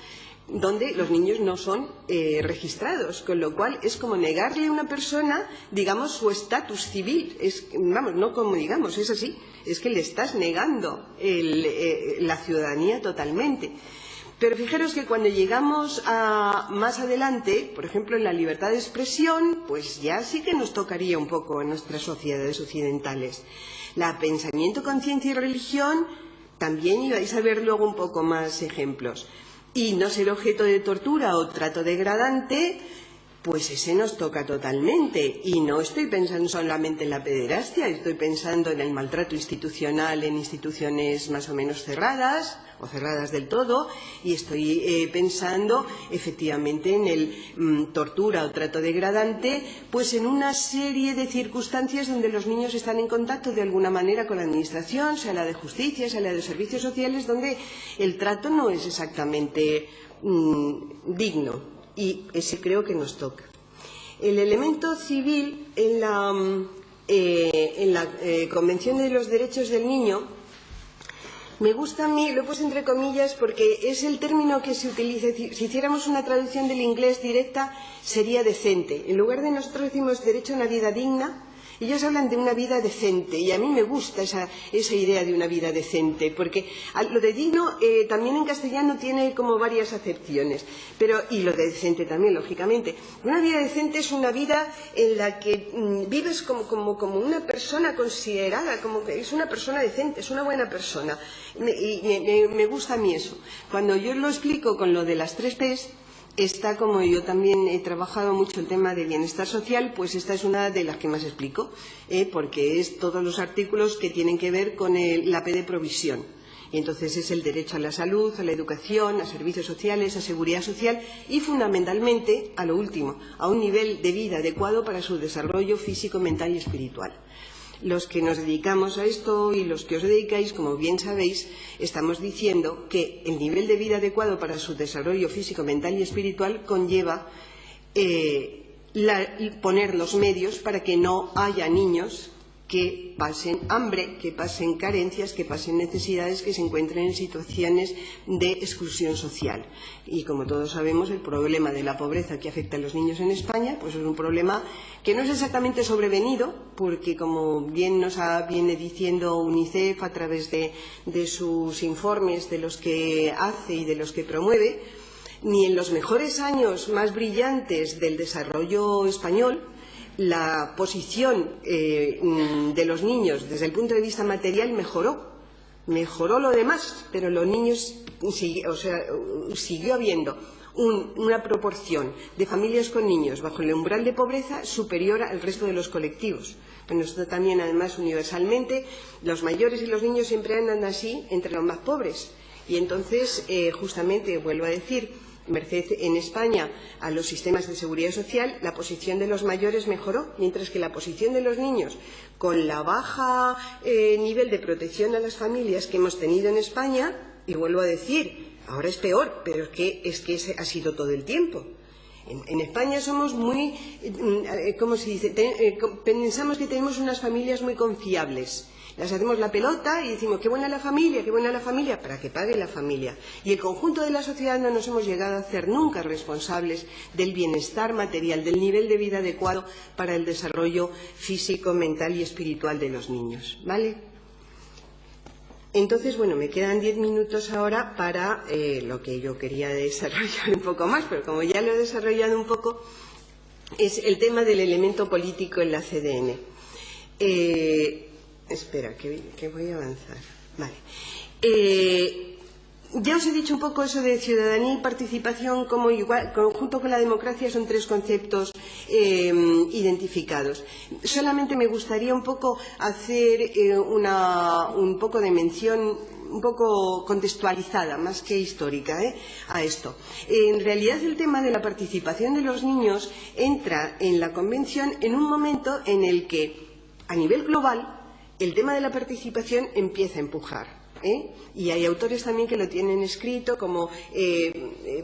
donde los niños no son registrados, con lo cual es como negarle a una persona, digamos, su estatus civil. Vamos, no como digamos, es así, es que le estás negando la ciudadanía totalmente. Pero fijaros que cuando llegamos a más adelante, por ejemplo, en la libertad de expresión, pues ya sí que nos tocaría un poco en nuestras sociedades occidentales. La pensamiento, conciencia y religión, también ibais a ver luego un poco más ejemplos. Y no ser objeto de tortura o trato degradante, pues ese nos toca totalmente. Y no estoy pensando solamente en la pederastia, estoy pensando en el maltrato institucional en instituciones más o menos cerradas o cerradas del todo, y estoy pensando efectivamente en el tortura o trato degradante, pues en una serie de circunstancias donde los niños están en contacto de alguna manera con la administración, sea la de justicia, sea la de servicios sociales, donde el trato no es exactamente digno, y ese creo que nos toca. El elemento civil en la Convención de los Derechos del Niño me gusta a mí, lo he puesto entre comillas porque es el término que se utiliza. Si hiciéramos una traducción del inglés directa, sería decente. En lugar de nosotros decimos derecho a una vida digna, Ellos hablan de una vida decente y a mí me gusta esa idea de una vida decente, porque lo de digno también en castellano tiene como varias acepciones, y lo de decente también, lógicamente. Una vida decente es una vida en la que vives como una persona considerada, como que es una persona decente, es una buena persona. Y me gusta a mí eso. Cuando yo lo explico con lo de las 3 P's, esta, como yo también he trabajado mucho el tema de bienestar social, pues esta es una de las que más explico, porque es todos los artículos que tienen que ver con la P de provisión. Y entonces es el derecho a la salud, a la educación, a servicios sociales, a seguridad social y fundamentalmente, a lo último, a un nivel de vida adecuado para su desarrollo físico, mental y espiritual. Los que nos dedicamos a esto y los que os dedicáis, como bien sabéis, estamos diciendo que el nivel de vida adecuado para su desarrollo físico, mental y espiritual conlleva poner los medios para que no haya niños que pasen hambre, que pasen carencias, que pasen necesidades, que se encuentren en situaciones de exclusión social. Y como todos sabemos, el problema de la pobreza que afecta a los niños en España, pues es un problema que no es exactamente sobrevenido, porque como bien nos viene diciendo UNICEF a través de sus informes, de los que hace y de los que promueve, ni en los mejores años más brillantes del desarrollo español, la posición de los niños desde el punto de vista material mejoró lo demás, pero los niños siguió habiendo una proporción de familias con niños bajo el umbral de pobreza superior al resto de los colectivos. Bueno, esto también, además, universalmente, los mayores y los niños siempre andan así entre los más pobres. Y entonces, justamente, vuelvo a decir, merced en España a los sistemas de seguridad social, la posición de los mayores mejoró, mientras que la posición de los niños, con la baja nivel de protección a las familias que hemos tenido en España, y vuelvo a decir, ahora es peor, pero es que ese ha sido todo el tiempo. En España somos muy, ¿cómo se dice? Pensamos que tenemos unas familias muy confiables. Las hacemos la pelota y decimos, qué buena la familia, para que pague la familia. Y el conjunto de la sociedad no nos hemos llegado a hacer nunca responsables del bienestar material, del nivel de vida adecuado para el desarrollo físico, mental y espiritual de los niños. ¿Vale? Entonces, bueno, me quedan 10 minutos ahora para lo que yo quería desarrollar un poco más, pero como ya lo he desarrollado un poco, es el tema del elemento político en la CDM. Espera, que voy a avanzar. Vale. Ya os he dicho un poco eso de ciudadanía y participación, como igual, junto con la democracia, son 3 conceptos identificados. Solamente me gustaría un poco hacer un poco de mención, un poco contextualizada, más que histórica, a esto. En realidad, el tema de la participación de los niños entra en la Convención en un momento en el que, a nivel global, el tema de la participación empieza a empujar. Y hay autores también que lo tienen escrito, como,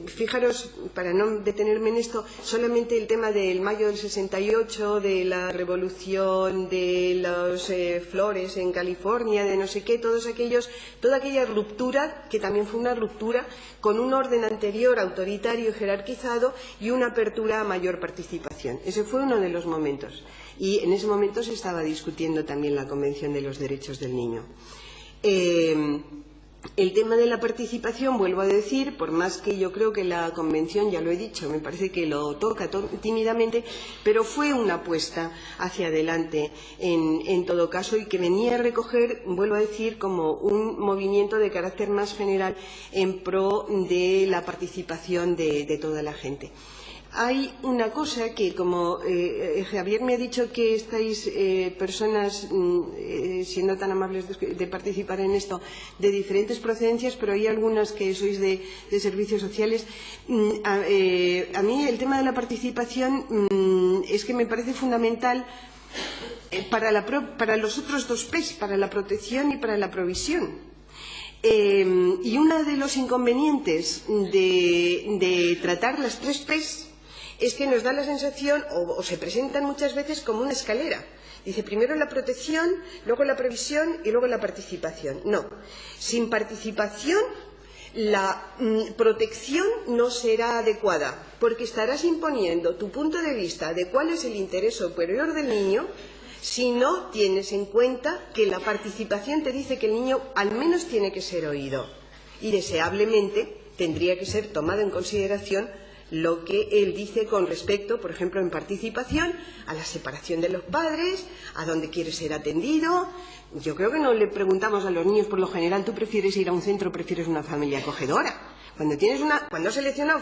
fijaros, para no detenerme en esto, solamente el tema del mayo del 68, de la revolución de las flores en California, de no sé qué, toda aquella ruptura, que también fue una ruptura con un orden anterior autoritario y jerarquizado y una apertura a mayor participación. Ese fue uno de los momentos. Y en ese momento se estaba discutiendo también la Convención de los Derechos del Niño. El tema de la participación, vuelvo a decir, por más que yo creo que la Convención, ya lo he dicho, me parece que lo toca tímidamente, pero fue una apuesta hacia adelante en todo caso, y que venía a recoger, vuelvo a decir, como un movimiento de carácter más general en pro de la participación de toda la gente. Hay una cosa que, como Javier me ha dicho que estáis personas, siendo tan amables de participar en esto, de diferentes procedencias, pero hay algunas que sois de servicios sociales. A mí el tema de la participación es que me parece fundamental para los otros 2 P's, para la protección y para la provisión. Y uno de los inconvenientes de tratar las 3 P's es que nos da la sensación, o se presentan muchas veces como una escalera. Dice, primero la protección, luego la previsión y luego la participación. No, sin participación la protección no será adecuada, porque estarás imponiendo tu punto de vista de cuál es el interés superior del niño si no tienes en cuenta que la participación te dice que el niño al menos tiene que ser oído y deseablemente tendría que ser tomado en consideración lo que él dice con respecto, por ejemplo, en participación, a la separación de los padres, a dónde quiere ser atendido. Yo creo que no le preguntamos a los niños, por lo general, ¿tú prefieres ir a un centro o prefieres una familia acogedora? Cuando has seleccionado,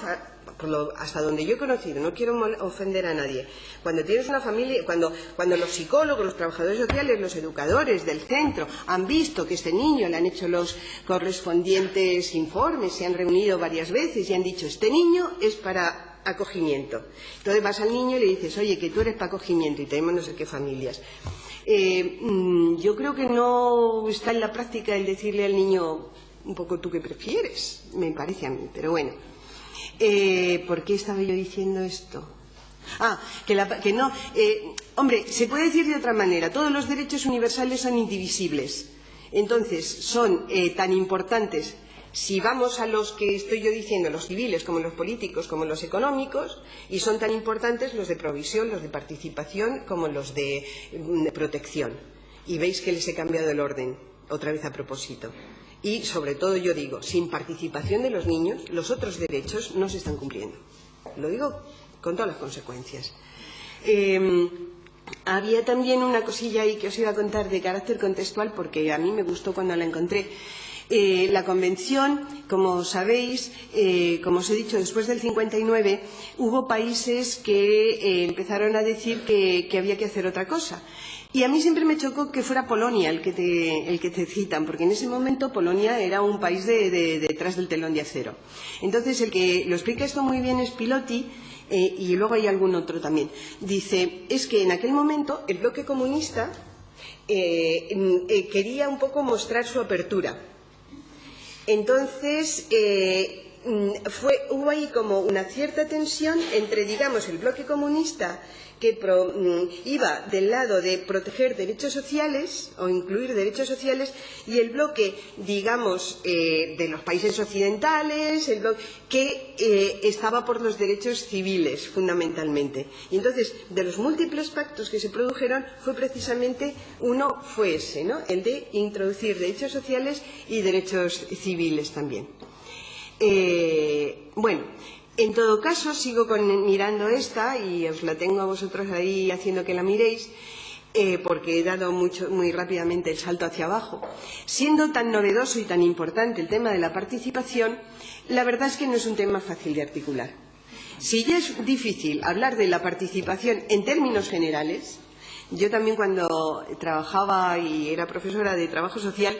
hasta donde yo he conocido, no quiero ofender a nadie, cuando tienes una familia, cuando los psicólogos, los trabajadores sociales, los educadores del centro han visto que este niño le han hecho los correspondientes informes, se han reunido varias veces y han dicho, este niño es para acogimiento. Entonces vas al niño y le dices, oye, que tú eres para acogimiento y tenemos no sé qué familias. Yo creo que no está en la práctica el decirle al niño un poco tú qué prefieres, me parece a mí, pero bueno. ¿Por qué estaba yo diciendo esto? Hombre, se puede decir de otra manera, todos los derechos universales son indivisibles, entonces son tan importantes, si vamos a los que estoy yo diciendo, los civiles, como los políticos, como los económicos, y son tan importantes los de provisión, los de participación, como los de protección. Y veis que les he cambiado el orden, otra vez a propósito. Y, sobre todo, yo digo, sin participación de los niños, los otros derechos no se están cumpliendo. Lo digo con todas las consecuencias. Había también una cosilla ahí que os iba a contar de carácter contextual, porque a mí me gustó cuando la encontré. La Convención, como sabéis, como os he dicho, después del 59, hubo países que empezaron a decir que había que hacer otra cosa. Y a mí siempre me chocó que fuera Polonia el que te citan, porque en ese momento Polonia era un país detrás del telón de acero. Entonces, el que lo explica esto muy bien es Piloty, y luego hay algún otro también. Dice, es que en aquel momento el bloque comunista quería un poco mostrar su apertura. Entonces, hubo ahí como una cierta tensión entre, digamos, el bloque comunista que iba del lado de proteger derechos sociales o incluir derechos sociales y el bloque, digamos, de los países occidentales, el bloque que estaba por los derechos civiles, fundamentalmente. Y entonces, de los múltiples pactos que se produjeron, precisamente uno fue ese, ¿no? El de introducir derechos sociales y derechos civiles también. Bueno, en todo caso, sigo mirando esta y os la tengo a vosotros ahí haciendo que la miréis, porque he dado muy rápidamente el salto hacia abajo. Siendo tan novedoso y tan importante el tema de la participación, la verdad es que no es un tema fácil de articular. Si ya es difícil hablar de la participación en términos generales, yo también cuando trabajaba y era profesora de trabajo social,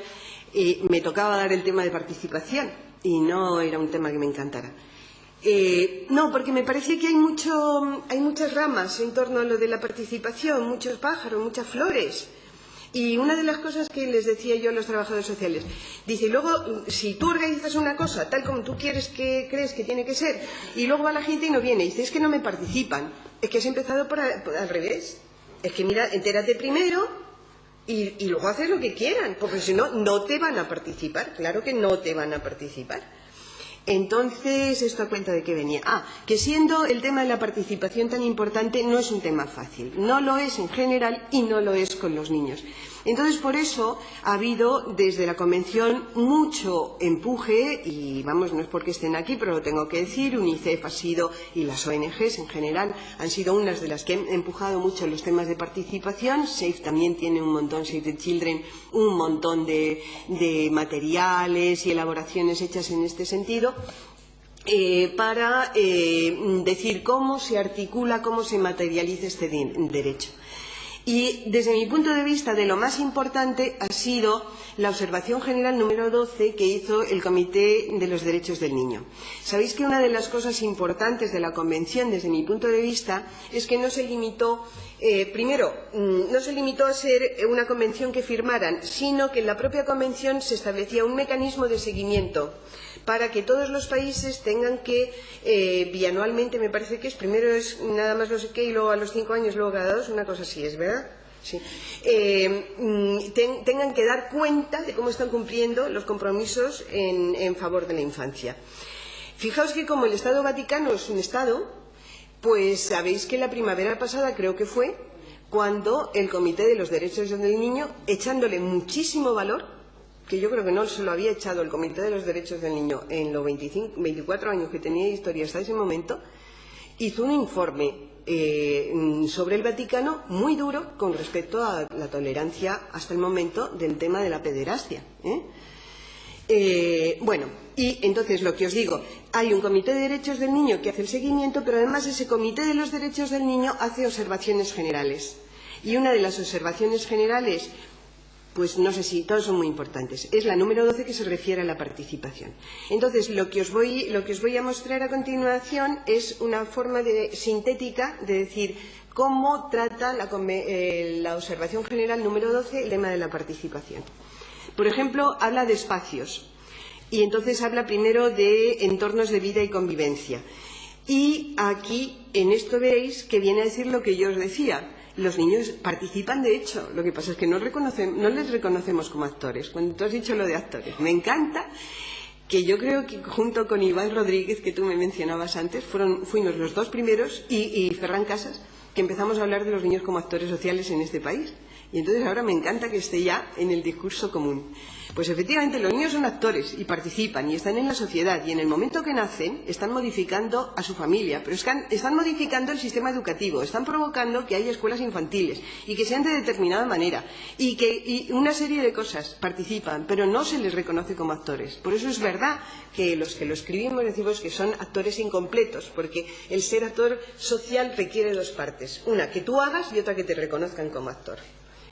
me tocaba dar el tema de participación y no era un tema que me encantara. No, porque me parece que hay muchas ramas en torno a lo de la participación, muchos pájaros, muchas flores. Y una de las cosas que les decía yo a los trabajadores sociales, dice, luego, si tú organizas una cosa tal como tú crees que tiene que ser, y luego va la gente y no viene, y dice, es que no me participan, es que has empezado al revés. Es que mira, entérate primero y luego haces lo que quieran, porque si no, no te van a participar, claro que no te van a participar. Entonces, ¿esto a cuenta de qué venía? Que siendo el tema de la participación tan importante, no es un tema fácil. No lo es en general y no lo es con los niños. Entonces, por eso ha habido desde la Convención mucho empuje, y vamos, no es porque estén aquí, pero lo tengo que decir, UNICEF ha sido, y las ONGs en general, han sido unas de las que han empujado mucho los temas de participación. SAFE también tiene un montón, Save the Children, un montón de materiales y elaboraciones hechas en este sentido, para decir cómo se articula, cómo se materializa este derecho. Y desde mi punto de vista, de lo más importante ha sido la observación general número 12 que hizo el Comité de los Derechos del Niño. Sabéis que una de las cosas importantes de la Convención, desde mi punto de vista, es que no se limitó, primero, no se limitó a ser una convención que firmaran, sino que en la propia Convención se establecía un mecanismo de seguimiento para que todos los países tengan que, bianualmente, me parece que es, primero es nada más no sé qué y luego a los 5 años, luego cada 2, una cosa así, ¿es verdad? Sí. Tengan que dar cuenta de cómo están cumpliendo los compromisos en favor de la infancia. Fijaos que como el Estado Vaticano es un Estado, pues sabéis que la primavera pasada creo que fue, cuando el Comité de los Derechos del Niño, echándole muchísimo valor, que yo creo que no se lo había echado el Comité de los Derechos del Niño en los 24 años que tenía de historia hasta ese momento, hizo un informe sobre el Vaticano muy duro con respecto a la tolerancia hasta el momento del tema de la pederastia. Bueno, y entonces lo que os digo, hay un Comité de Derechos del Niño que hace el seguimiento, pero además ese Comité de los Derechos del Niño hace observaciones generales. Y una de las observaciones generales, pues no sé si todas son muy importantes, es la número 12, que se refiere a la participación. Entonces, lo que os voy a mostrar a continuación es una forma sintética de decir cómo trata la observación general número 12 el tema de la participación. Por ejemplo, habla de espacios y entonces habla primero de entornos de vida y convivencia. Y aquí, en esto veis que viene a decir lo que yo os decía. Los niños participan, de hecho, lo que pasa es que no les reconocemos como actores. Cuando tú has dicho lo de actores, me encanta que yo creo que junto con Iván Rodríguez, que tú me mencionabas antes, fuimos los dos primeros, y Ferran Casas, que empezamos a hablar de los niños como actores sociales en este país. Y entonces ahora me encanta que esté ya en el discurso común. Pues efectivamente los niños son actores y participan y están en la sociedad, y en el momento que nacen están modificando a su familia, pero están modificando el sistema educativo, están provocando que haya escuelas infantiles y que sean de determinada manera y una serie de cosas participan, pero no se les reconoce como actores. Por eso es verdad que los que lo escribimos decimos que son actores incompletos, porque el ser actor social requiere dos partes, una que tú hagas y otra que te reconozcan como actor.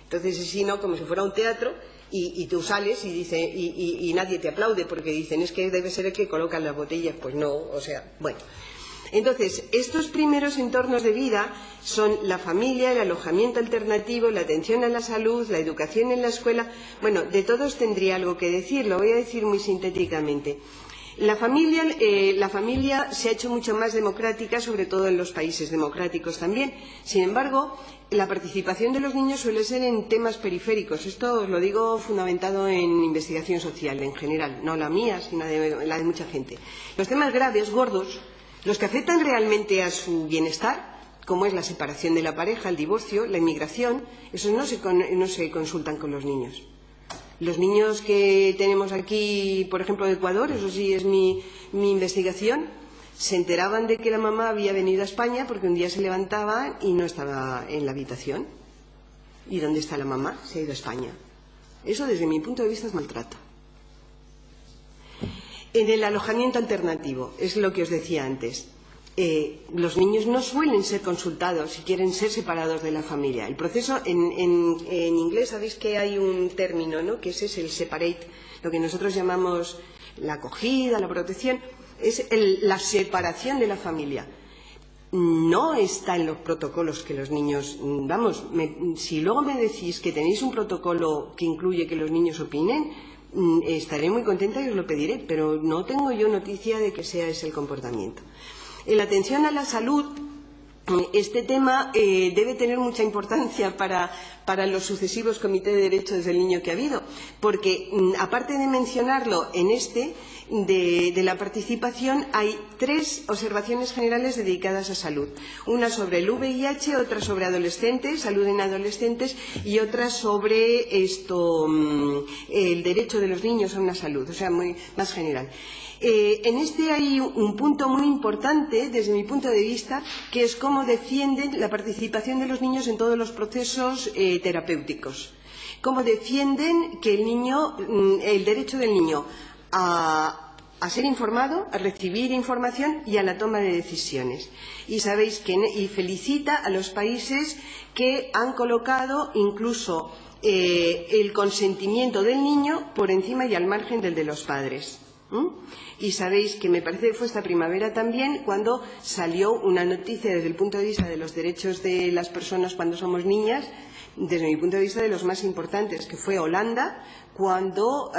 Entonces, si no, como si fuera un teatro, y tú sales y nadie te aplaude porque dicen es que debe ser el que coloca las botellas. Pues no, o sea, bueno. Entonces, estos primeros entornos de vida son la familia, el alojamiento alternativo, la atención a la salud, la educación en la escuela. Bueno, de todos tendría algo que decir, lo voy a decir muy sintéticamente. La familia se ha hecho mucho más democrática, sobre todo en los países democráticos también. Sin embargo, la participación de los niños suele ser en temas periféricos. Esto os lo digo fundamentado en investigación social en general, no la mía, sino la de mucha gente. Los temas graves, gordos, los que afectan realmente a su bienestar, como es la separación de la pareja, el divorcio, la inmigración, esos no se consultan con los niños. Los niños que tenemos aquí, por ejemplo, de Ecuador, eso sí es mi investigación, se enteraban de que la mamá había venido a España porque un día se levantaban y no estaba en la habitación. ¿Y dónde está la mamá? Se ha ido a España. Eso, desde mi punto de vista, es maltrato. En el alojamiento alternativo, es lo que os decía antes. Los niños no suelen ser consultados si quieren ser separados de la familia. El proceso, en inglés sabéis que hay un término, ¿no?, que ese es el separate, lo que nosotros llamamos la acogida, la protección, es la separación de la familia. No está en los protocolos que los niños, vamos, si luego me decís que tenéis un protocolo que incluye que los niños opinen, estaré muy contenta y os lo pediré, pero no tengo yo noticia de que sea ese el comportamiento. En la atención a la salud, este tema debe tener mucha importancia para los sucesivos comités de derechos del niño que ha habido, porque aparte de mencionarlo en de la participación, hay 3 observaciones generales dedicadas a salud. Una sobre el VIH, otra sobre adolescentes, salud en adolescentes, y otra sobre el derecho de los niños a una salud, o sea, más general. En hay un punto muy importante, desde mi punto de vista, que es cómo defienden la participación de los niños en todos los procesos terapéuticos. Cómo defienden que el derecho del niño a ser informado, a recibir información y a la toma de decisiones. Y sabéis y felicita a los países que han colocado incluso el consentimiento del niño por encima y al margen del de los padres. Y sabéis que me parece que fue esta primavera también cuando salió una noticia desde el punto de vista de los derechos de las personas cuando somos niñas, desde mi punto de vista de los más importantes, que fue Holanda, cuando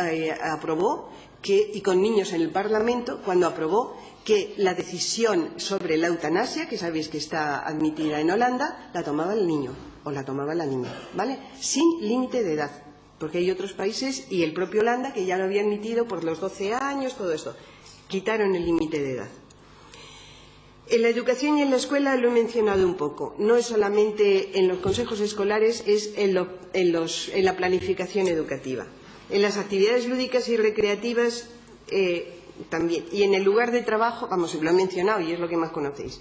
aprobó y con niños en el Parlamento, cuando aprobó que la decisión sobre la eutanasia, que sabéis que está admitida en Holanda, la tomaba el niño o la tomaba la niña, ¿vale? Sin límite de edad. Porque hay otros países, y el propio Holanda, que ya lo había admitido por los 12 años, todo esto. Quitaron el límite de edad. En la educación y en la escuela lo he mencionado un poco. No es solamente en los consejos escolares, es en la planificación educativa. En las actividades lúdicas y recreativas también. Y en el lugar de trabajo, vamos, lo he mencionado y es lo que más conocéis.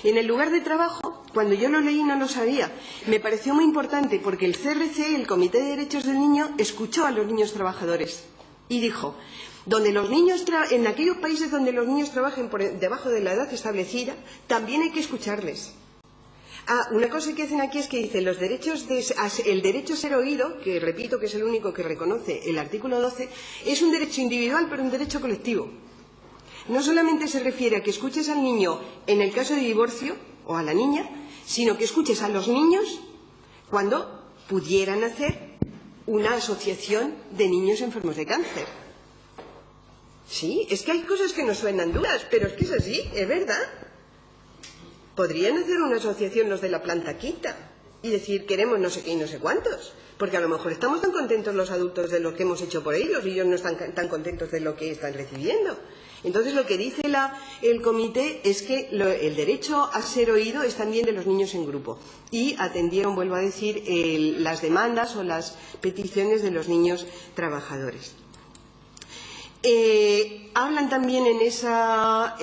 En el lugar de trabajo, cuando yo lo leí no lo sabía. Me pareció muy importante porque el CRC, el Comité de Derechos del Niño, escuchó a los niños trabajadores y dijo: en aquellos países donde los niños trabajen por debajo de la edad establecida, también hay que escucharles. Una cosa que hacen aquí es que dicen el derecho a ser oído, que repito que es el único que reconoce el artículo 12, es un derecho individual pero un derecho colectivo. No solamente se refiere a que escuches al niño en el caso de divorcio o a la niña, sino que escuches a los niños cuando pudieran hacer una asociación de niños enfermos de cáncer. Sí, es que hay cosas que nos suenan duras, pero es que es así, es verdad. Podrían hacer una asociación los de la planta quinta y decir queremos no sé qué y no sé cuántos, porque a lo mejor estamos tan contentos los adultos de lo que hemos hecho por ellos y ellos no están tan contentos de lo que están recibiendo. Entonces lo que dice el comité es que el derecho a ser oído es también de los niños en grupo y atendieron, vuelvo a decir, las demandas o las peticiones de los niños trabajadores. Hablan también en esa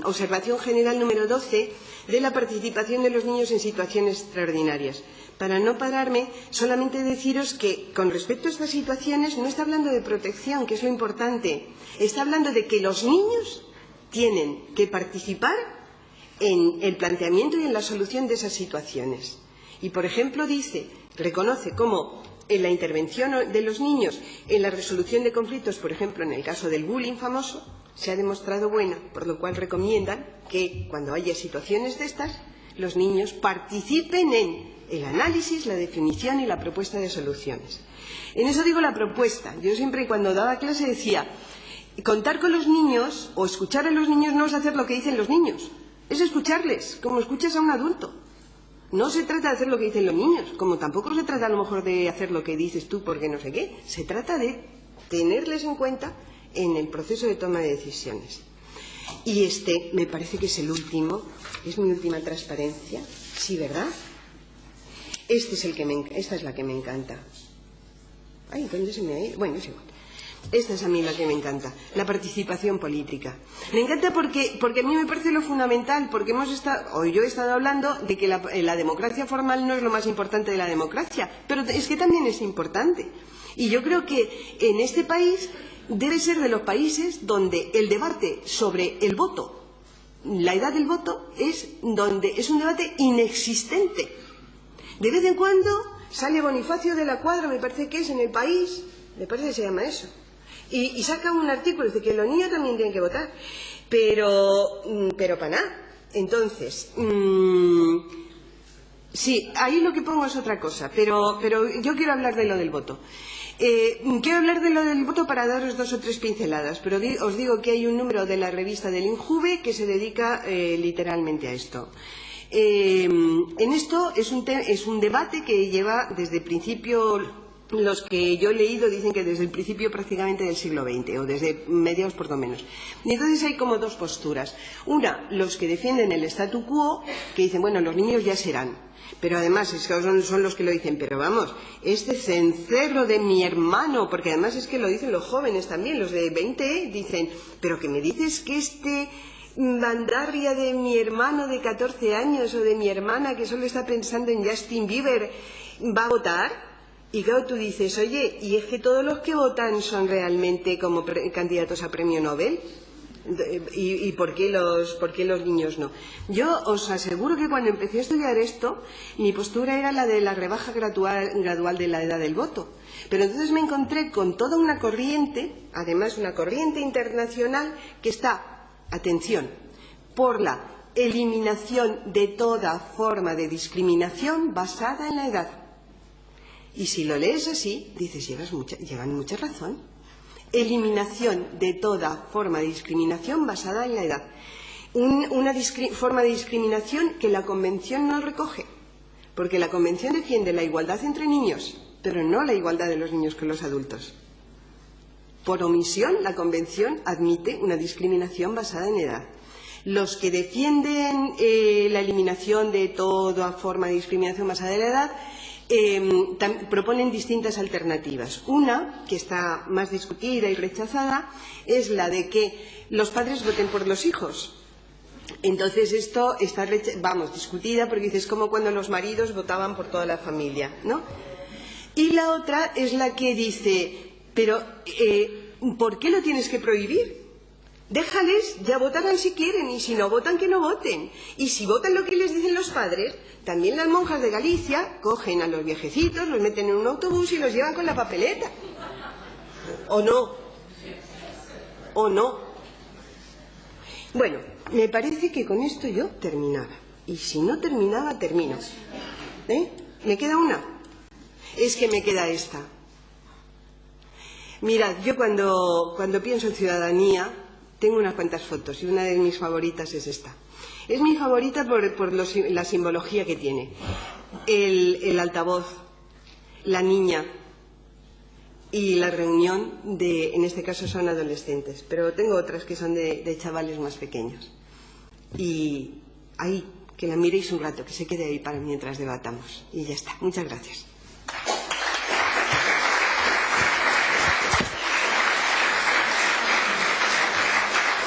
observación general número 12 de la participación de los niños en situaciones extraordinarias. Para no pararme, solamente deciros que con respecto a estas situaciones no está hablando de protección, que es lo importante, está hablando de que los niños tienen que participar en el planteamiento y en la solución de esas situaciones. Y, por ejemplo, reconoce cómo en la intervención de los niños en la resolución de conflictos, por ejemplo, en el caso del bullying famoso, se ha demostrado buena, por lo cual recomiendan que cuando haya situaciones de estas, los niños participen en el análisis, la definición y la propuesta de soluciones. En eso digo la propuesta. Yo siempre cuando daba clase decía, contar con los niños o escuchar a los niños no es hacer lo que dicen los niños, es escucharles, como escuchas a un adulto. No se trata de hacer lo que dicen los niños, como tampoco se trata a lo mejor de hacer lo que dices tú porque no sé qué. Se trata de tenerles en cuenta en el proceso de toma de decisiones. Y me parece que es el último, es mi última transparencia. Sí, ¿verdad? Esta es la que me encanta. Ay, ¿dónde se me ha ido? Bueno, es igual. Esta es a mí la que me encanta, la participación política. Me encanta porque a mí me parece lo fundamental, porque yo he estado hablando de que la democracia formal no es lo más importante de la democracia, pero es que también es importante. Y yo creo que en este país debe ser de los países donde el debate sobre el voto, la edad del voto, es un debate inexistente. De vez en cuando sale Bonifacio de la Cuadra, me parece que es en El País, me parece que se llama eso. Y saca un artículo, dice que los niños también tienen que votar, pero para nada. Entonces, sí, ahí lo que pongo es otra cosa, pero yo quiero hablar de lo del voto. Quiero hablar de lo del voto para daros 2 o 3 pinceladas, pero os digo que hay un número de la revista del INJUVE que se dedica literalmente a esto. En esto es un debate que lleva desde el principio. Los que yo he leído dicen que desde el principio prácticamente del siglo XX o desde mediados por lo menos. Y entonces hay como 2 posturas. Una, los que defienden el statu quo, que dicen, bueno, los niños ya serán. Pero además son los que lo dicen, pero vamos, este cencerro de mi hermano, porque además es que lo dicen los jóvenes también, los de 20 dicen, pero que me dices que bandarria de mi hermano de 14 años o de mi hermana que solo está pensando en Justin Bieber va a votar. Y claro, tú dices, oye, ¿y es que todos los que votan son realmente como candidatos a premio Nobel? ¿Y por qué los niños no? Yo os aseguro que cuando empecé a estudiar esto, mi postura era la de la rebaja gradual de la edad del voto. Pero entonces me encontré con toda una corriente, además una corriente internacional, que está, atención, por la eliminación de toda forma de discriminación basada en la edad. Y si lo lees así, dices, llevan mucha razón. Eliminación de toda forma de discriminación basada en la edad. Una forma de discriminación que la Convención no recoge, porque la Convención defiende la igualdad entre niños, pero no la igualdad de los niños con los adultos. Por omisión, la Convención admite una discriminación basada en edad. Los que defienden la eliminación de toda forma de discriminación basada en la edad proponen distintas alternativas. Una, que está más discutida y rechazada, es la de que los padres voten por los hijos. Entonces esto está discutida porque es como cuando los maridos votaban por toda la familia, ¿no? Y la otra es la que dice, pero ¿por qué lo tienes que prohibir? Déjales, ya votarán si quieren, y si no votan, que no voten. Y si votan lo que les dicen los padres, también las monjas de Galicia cogen a los viejecitos, los meten en un autobús y los llevan con la papeleta. ¿O no? ¿O no? Bueno, me parece que con esto yo terminaba. Y si no terminaba, termino. ¿Me queda una? Es que me queda esta. Mirad, yo cuando pienso en ciudadanía, tengo unas cuantas fotos y una de mis favoritas es esta. Es mi favorita por la simbología que tiene. El altavoz, la niña y la reunión de, en este caso son adolescentes, pero tengo otras que son de chavales más pequeños. Y ahí, que la miréis un rato, que se quede ahí para mientras debatamos. Y ya está. Muchas gracias.